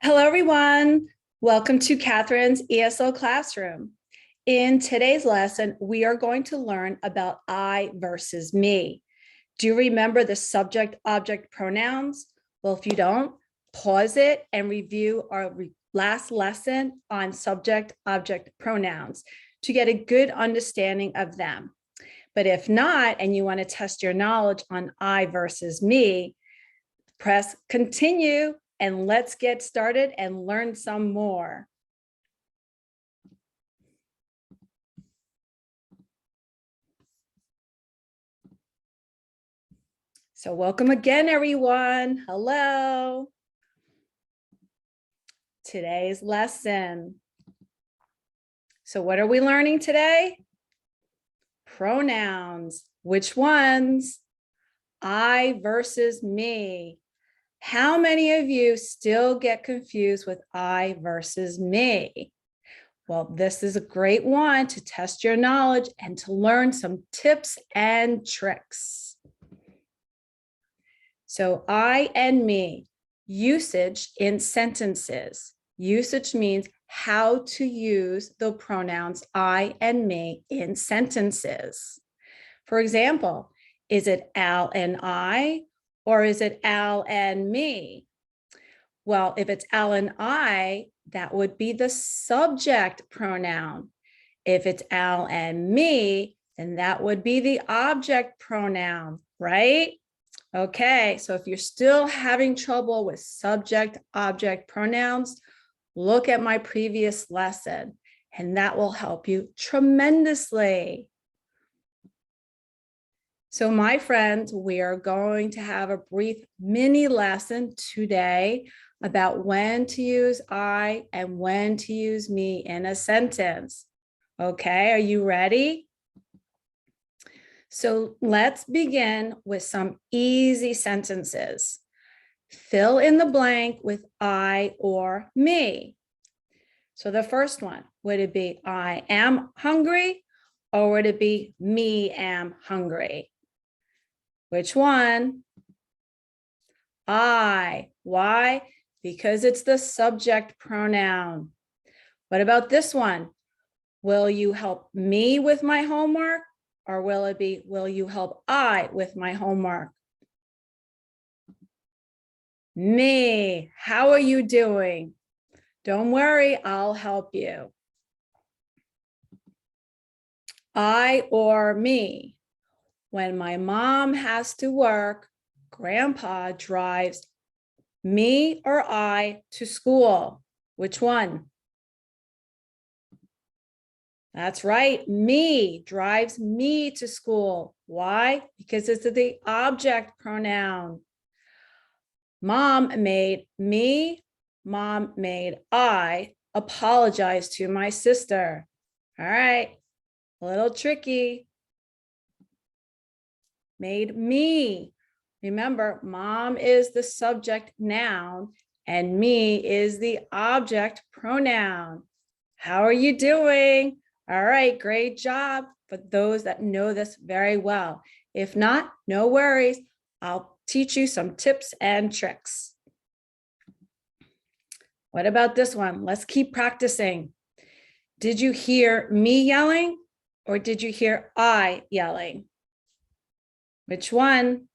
Hello, everyone. Welcome to Catherine's ESL classroom. In today's lesson, we are going to learn about I versus me. Do you remember the subject-object pronouns? Well, if you don't, pause it and review our last lesson on subject-object pronouns to get a good understanding of them. But if not, and you want to test your knowledge on I versus me, press continue and let's get started and learn some more. So welcome again, everyone. Hello. Today's lesson. So what are we learning today? Pronouns. Which ones? I versus me. How many of you still get confused with I versus me? Well, this is a great one to test your knowledge and to learn some tips and tricks. So I and me, usage in sentences. Usage means how to use the pronouns I and me in sentences. For example, is it Al and I, or is it Al and me? Well, if it's Al and I, that would be the subject pronoun. If it's Al and me, then that would be the object pronoun, right? Okay, so if you're still having trouble with subject-object pronouns, look at my previous lesson, and that will help you tremendously. So my friends, we are going to have a brief mini lesson today about when to use I and when to use me in a sentence. Okay, are you ready? So let's begin with some easy sentences. Fill in the blank with I or me. So the first one, would it be I am hungry, or would it be me am hungry? Which one? I. Why? Because it's the subject pronoun. What about this one? Will you help me with my homework? Or will it be, will you help I with my homework? Me. How are you doing? Don't worry, I'll help you. I or me. When my mom has to work, Grandpa drives me or I to school. Which one? That's right, me drives me to school. Why? Because it's the object pronoun. Mom made me, mom made I apologize to my sister. All right, a little tricky. Made me. Remember, mom is the subject noun and me is the object pronoun. How are you doing? All right, great job for those that know this very well. If not, no worries. I'll teach you some tips and tricks. What about this one? Let's keep practicing. Did you hear me yelling or did you hear I yelling? Which one?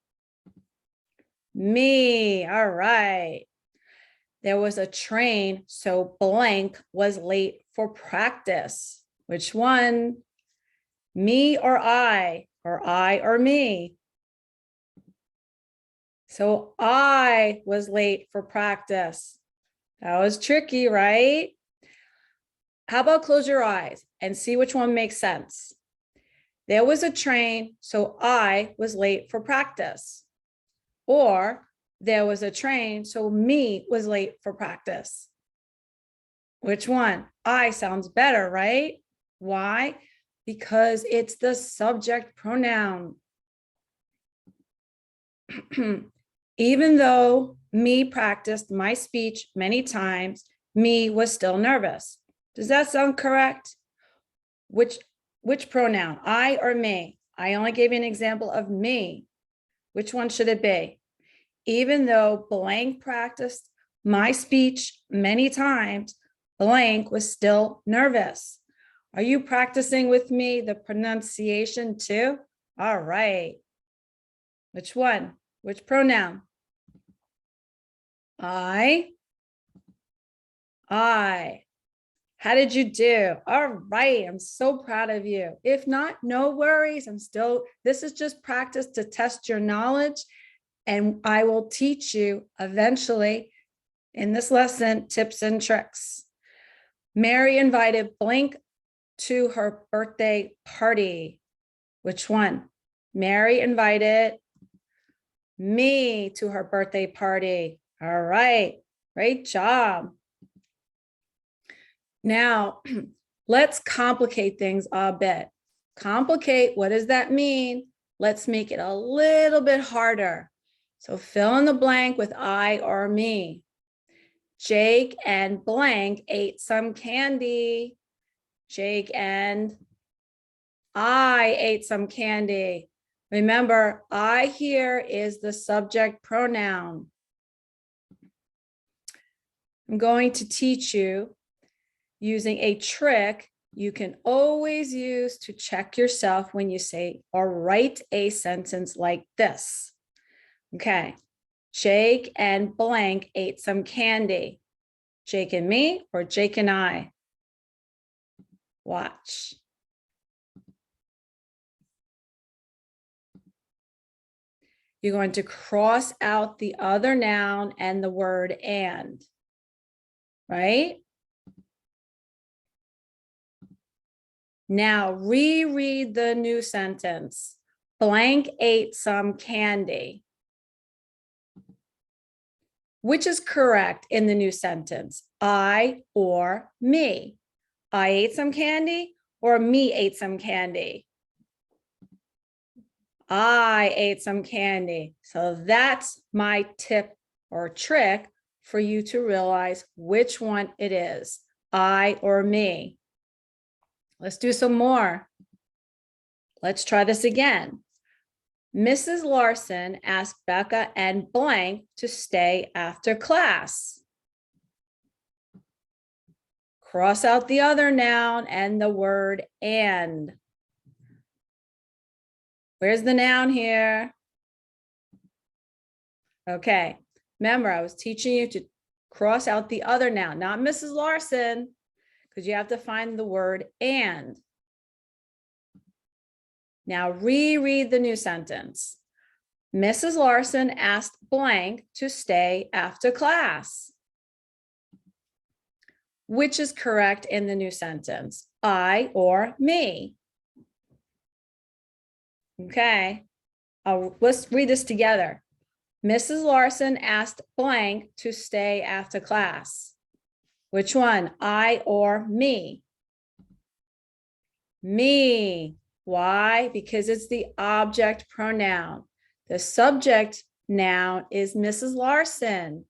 Me. All right. There was a train, so blank was late for practice. Which one? Me or I or me? So I was late for practice. That was tricky, right? How about close your eyes and see which one makes sense? There was a train, so I was late for practice. Or there was a train, so me was late for practice. Which one? I sounds better, right? Why? Because it's the subject pronoun. Even though me practiced my speech many times, me was still nervous. Does that sound correct? Which pronoun, I or me? I only gave you an example of me. Which one should it be? Even though blank practiced my speech many times, blank was still nervous. Are you practicing with me the pronunciation too? All right. Which one? Which pronoun? I. How did you do? All right. I'm so proud of you. If not, no worries. This is just practice to test your knowledge. And I will teach you eventually in this lesson, tips and tricks. Mary invited blank to her birthday party. Which one? Mary invited me to her birthday party. All right. Great job. Now, let's complicate things a bit. Complicate, what does that mean? Let's make it a little bit harder. So fill in the blank with I or me. Jake and blank ate some candy. Jake and I ate some candy. Remember, I here is the subject pronoun. I'm going to teach you using a trick you can always use to check yourself when you say or write a sentence like this. Okay, Jake and blank ate some candy. Jake and me or Jake and I? Watch. You're going to cross out the other noun and the word and, right? Now reread the new sentence. Blank ate some candy. Which is correct in the new sentence? I or me? I ate some candy or me ate some candy? I ate some candy. So that's my tip or trick for you to realize which one it is, I or me. Let's do some more. Let's try this again. Mrs. Larson asked Becca and blank to stay after class. Cross out the other noun and the word and. Where's the noun here? Okay, remember I was teaching you to cross out the other noun, not Mrs. Larson, because you have to find the word and. Now reread the new sentence. Mrs. Larson asked blank to stay after class. Which is correct in the new sentence? I or me? Okay, let's read this together. Mrs. Larson asked blank to stay after class. Which one, I or me? Me. Why? Because it's the object pronoun. The subject noun is Mrs. Larson.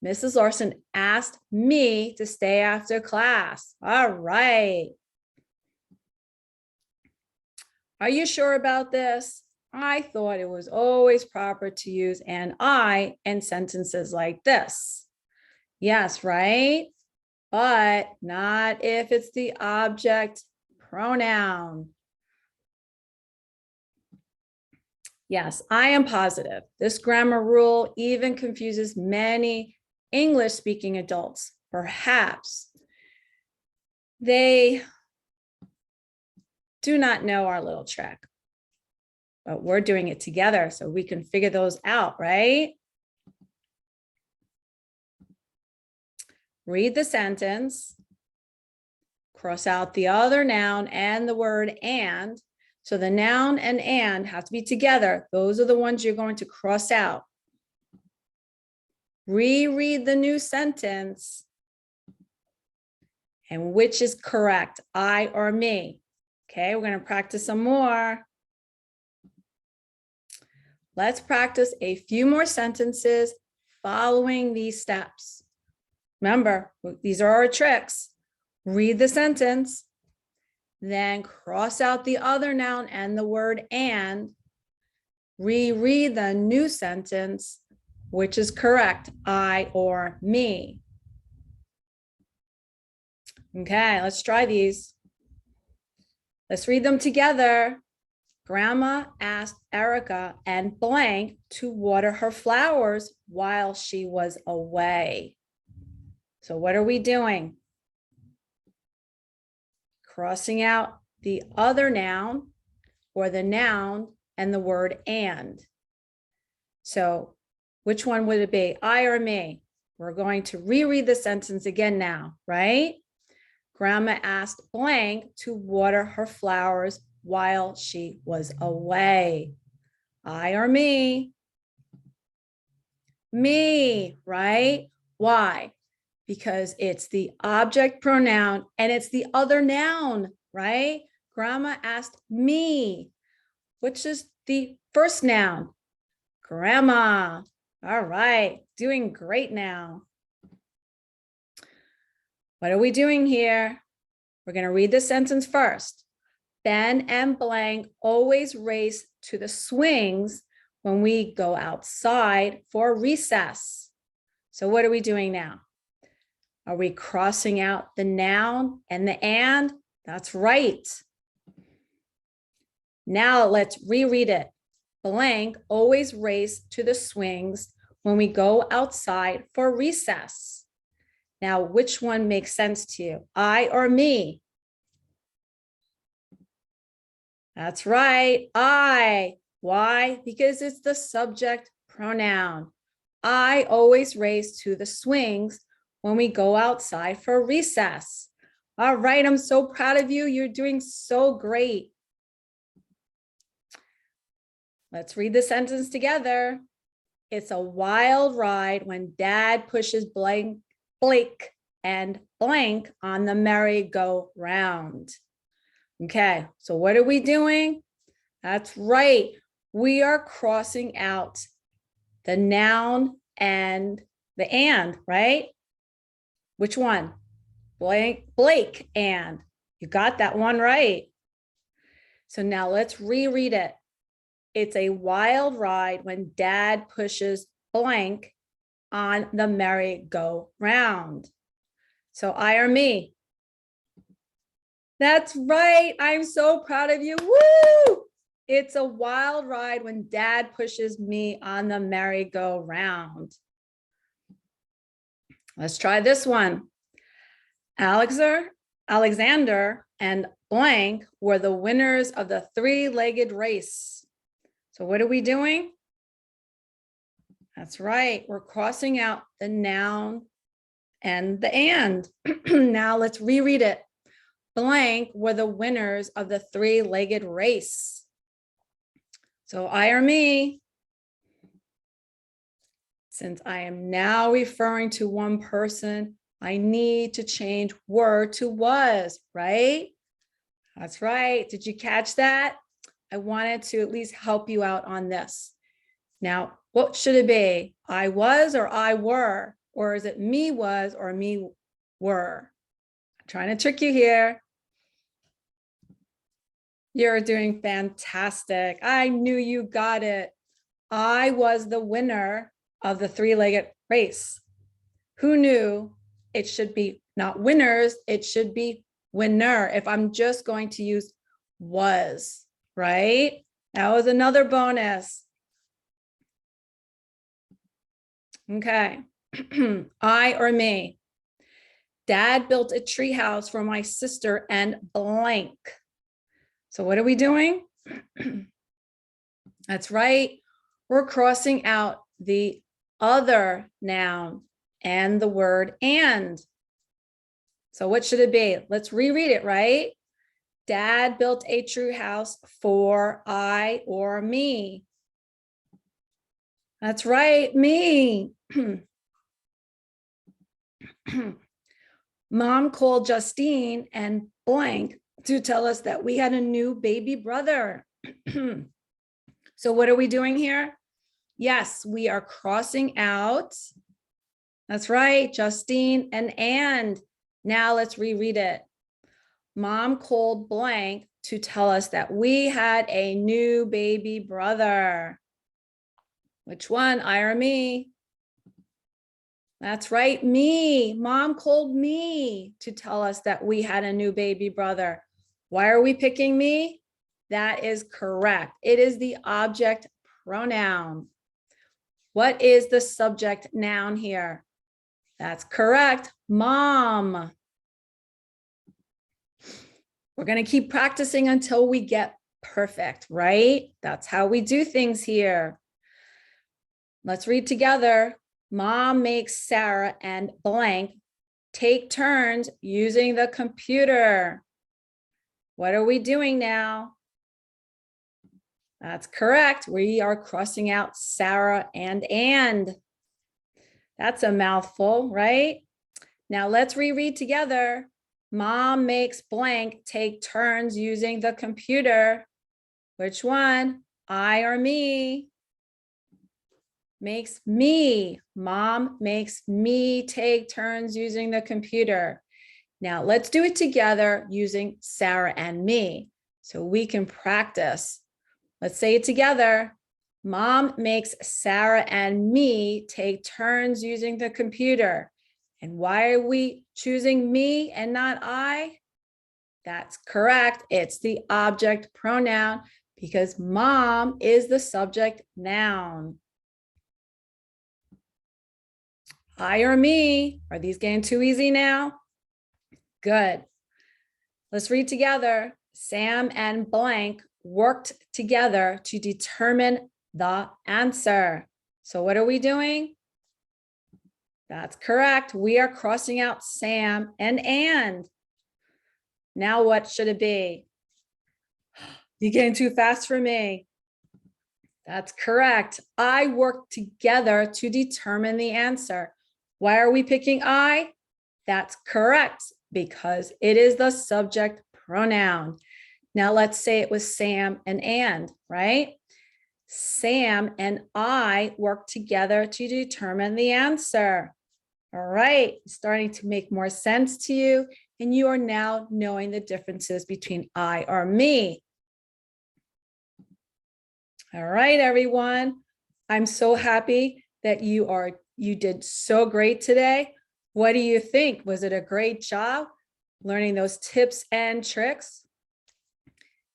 Mrs. Larson asked me to stay after class. All right. Are you sure about this? I thought it was always proper to use an I in sentences like this. Yes, right? But not if it's the object pronoun. Yes, I am positive. This grammar rule even confuses many English-speaking adults. Perhaps they do not know our little trick, but we're doing it together so we can figure those out, right? Read the sentence, cross out the other noun and the word and. So the noun and have to be together. Those are the ones you're going to cross out. Reread the new sentence. And which is correct, I or me? Okay, we're going to practice some more. Let's practice a few more sentences following these steps. Remember, these are our tricks. Read the sentence, then cross out the other noun and the word and. Reread the new sentence, Which is correct, I or me? Okay, let's try these. Let's read them together. Grandma asked Erica and blank to water her flowers while she was away. So what are we doing? Crossing out the other noun or the noun and the word and. So which one would it be, I or me? We're going to reread the sentence again now, right? Grandma asked blank to water her flowers while she was away. I or me? Me, right? Why? Because it's the object pronoun and it's the other noun, right? Grandma asked me, which is the first noun. Grandma. All right, doing great now. What are we doing here? We're going to read the sentence first. Ben and blank always race to the swings when we go outside for recess. So what are we doing now? Are we crossing out the noun and the and? That's right. Now let's reread it. Blank always race to the swings when we go outside for recess. Now, which one makes sense to you? I or me? That's right, I. Why? Because it's the subject pronoun. I always race to the swings when we go outside for recess. All right, I'm so proud of you. You're doing so great. Let's read the sentence together. It's a wild ride when Dad pushes Blake and blank on the merry-go-round. Okay, so what are we doing? That's right. We are crossing out the noun and the and, right? Which one? Blake and. You got that one right. So now let's reread it. It's a wild ride when Dad pushes blank on the merry-go-round. So I or me? That's right. I'm so proud of you. Woo! It's a wild ride when Dad pushes me on the merry-go-round. Let's try this one. Alexander and blank were the winners of the three-legged race. So what are we doing? That's right. We're crossing out the noun and the and. Now let's reread it. Blank were the winners of the three-legged race. So I or me? Since I am now referring to one person, I need to change were to was, right? That's right. Did you catch that? I wanted to at least help you out on this. Now, what should it be? I was or I were? Or is it me was or me were? I'm trying to trick you here. You're doing fantastic. I knew you got it. I was the winner of the three-legged race. Who knew it should be not winners, it should be winner if I'm just going to use was, right? That was another bonus. Okay, I or me? Dad built a tree house for my sister and blank. So what are we doing? That's right. We're crossing out the other noun and the word and. So what should it be? Let's reread it, right? Dad built a tree house for I or me. That's right, me. Mom called Justine and blank to tell us that we had a new baby brother. So what are we doing here? Yes, we are crossing out. That's right, Justine and. Now let's reread it. Mom called blank to tell us that we had a new baby brother. Which one, I or me? That's right, me. Mom called me to tell us that we had a new baby brother. Why are we picking me? That is correct. It is the object pronoun. What is the subject noun here? That's correct, mom. We're going to keep practicing until we get perfect, right? That's how we do things here. Let's read together. Mom makes Sarah and blank take turns using the computer. What are we doing now? That's correct. We are crossing out Sarah and. That's a mouthful, right? Now let's reread together. Mom makes blank take turns using the computer. Which one? I or me? Makes me. Mom makes me take turns using the computer. Now let's do it together using Sarah and me so we can practice. Let's say it together. Mom makes Sarah and me take turns using the computer. And why are we choosing me and not I? That's correct. It's the object pronoun because mom is the subject noun. I or me. Are these getting too easy now? Good. Let's read together. Sam and blank worked together to determine the answer. So what are we doing? That's correct. We are crossing out Sam and. Now what should it be? You're getting too fast for me. That's correct. I worked together to determine the answer. Why are we picking I? That's correct because it is the subject pronoun. Now let's say it was Sam and, right? Sam and I worked together to determine the answer. All right, starting to make more sense to you, and you are now knowing the differences between I or me. All right, everyone. I'm so happy that you did so great today. What do you think? Was it a great job learning those tips and tricks?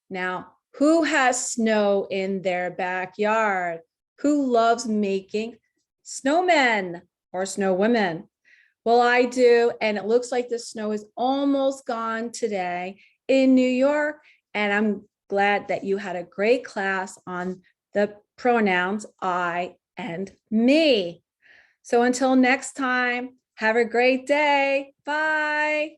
Now, who has snow in their backyard? Who loves making snowmen or snow women? Well, I do, and it looks like the snow is almost gone today in New York, and I'm glad that you had a great class on the pronouns I and me. So until next time, have a great day. Bye.